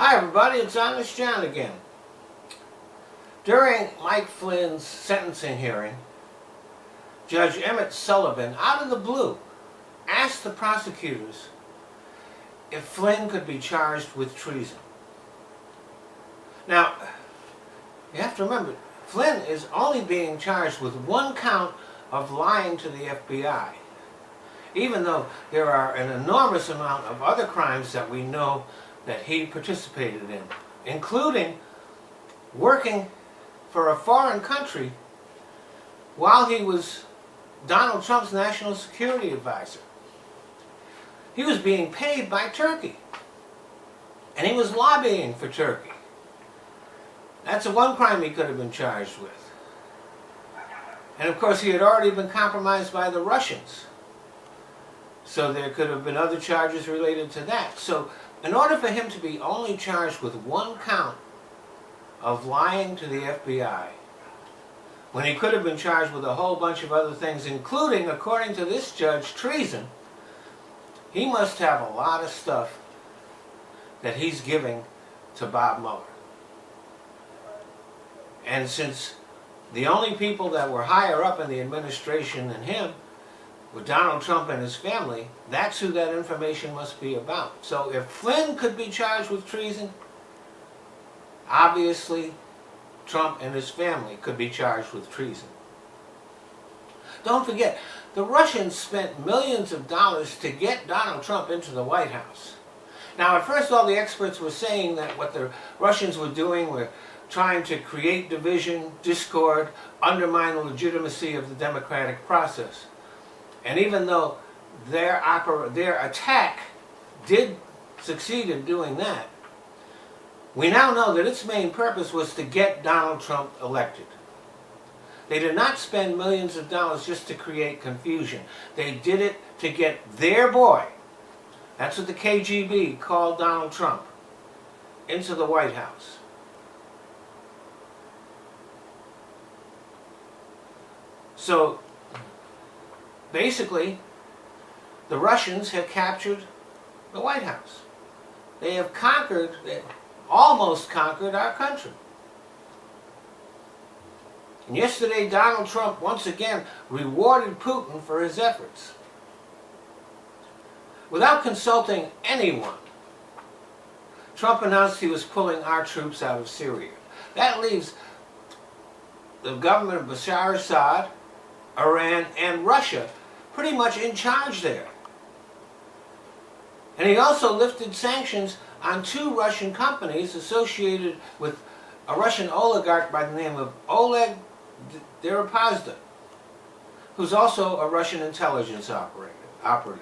Hi everybody, it's Honest John again. During Mike Flynn's sentencing hearing, Judge Emmett Sullivan, out of the blue, asked the prosecutors if Flynn could be charged with treason. Now, you have to remember, Flynn is only being charged with one count of lying to the FBI, even though there are an enormous amount of other crimes that we know that he participated in, including working for a foreign country while he was Donald Trump's national security advisor. He was being paid by Turkey, and he was lobbying for Turkey. That's the one crime he could have been charged with. And of course he had already been compromised by the Russians, so there could have been other charges related to that. So in order for him to be only charged with one count of lying to the FBI, when he could have been charged with a whole bunch of other things, including, according to this judge, treason, he must have a lot of stuff that he's giving to Bob Mueller. And since the only people that were higher up in the administration than him with Donald Trump and his family, that's who that information must be about. So if Flynn could be charged with treason, obviously Trump and his family could be charged with treason. Don't forget, the Russians spent millions of dollars to get Donald Trump into the White House. Now at first all the experts were saying that what the Russians were doing were trying to create division, discord, undermine the legitimacy of the democratic process. And even though their attack did succeed in doing that, we now know that its main purpose was to get Donald Trump elected. They did not spend millions of dollars just to create confusion. They did it to get their boy, that's what the KGB called Donald Trump, into the White House. So basically, the Russians have captured the White House. They have conquered, almost conquered our country. And yesterday, Donald Trump once again rewarded Putin for his efforts. Without consulting anyone, Trump announced he was pulling our troops out of Syria. That leaves the government of Bashar Assad, Iran, and Russia pretty much in charge there. And he also lifted sanctions on two Russian companies associated with a Russian oligarch by the name of Oleg Deripaska, who's also a Russian intelligence operative,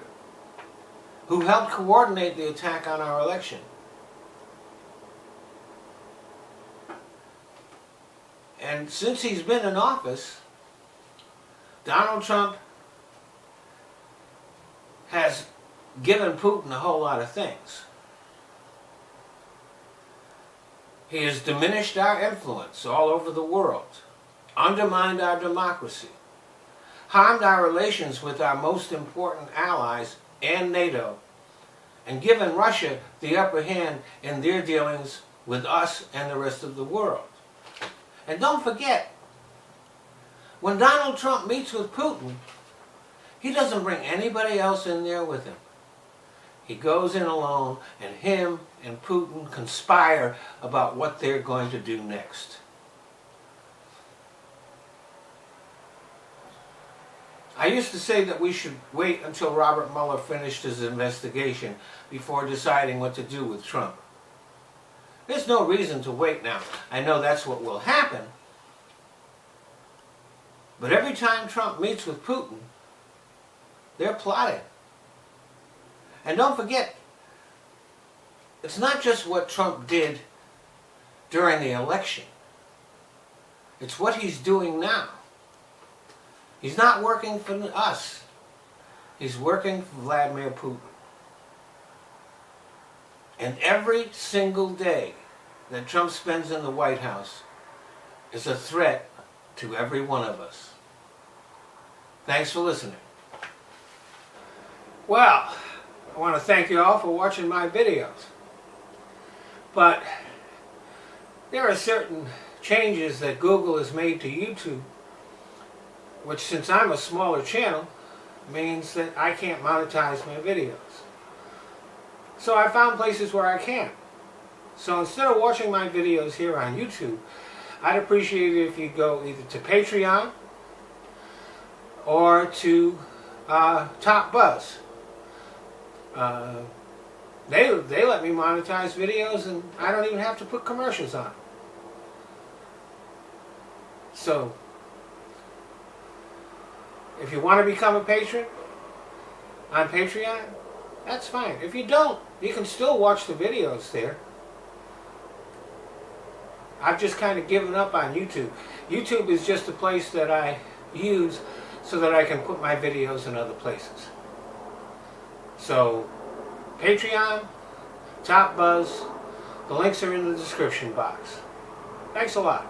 who helped coordinate the attack on our election. And since he's been in office, Donald Trump has given Putin a whole lot of things. He has diminished our influence all over the world, undermined our democracy, harmed our relations with our most important allies and NATO, and given Russia the upper hand in their dealings with us and the rest of the world. And don't forget, when Donald Trump meets with Putin, he doesn't bring anybody else in there with him. He goes in alone, and him and Putin conspire about what they're going to do next. I used to say that we should wait until Robert Mueller finished his investigation before deciding what to do with Trump. There's no reason to wait now. I know that's what will happen. But every time Trump meets with Putin, they're plotting. And don't forget, it's not just what Trump did during the election. It's what he's doing now. He's not working for us. He's working for Vladimir Putin. And every single day that Trump spends in the White House is a threat to every one of us. Thanks for listening. Well, I want to thank you all for watching my videos. But there are certain changes that Google has made to YouTube, which, since I'm a smaller channel, means that I can't monetize my videos. So I found places where I can. So instead of watching my videos here on YouTube, I'd appreciate it if you go either to Patreon or to Top Buzz. They let me monetize videos, and I don't even have to put commercials on. So, if you want to become a patron on Patreon, that's fine. If you don't, you can still watch the videos there. I've just kind of given up on YouTube. YouTube is just a place that I use so that I can put my videos in other places. So, Patreon, Top Buzz, the links are in the description box. Thanks a lot.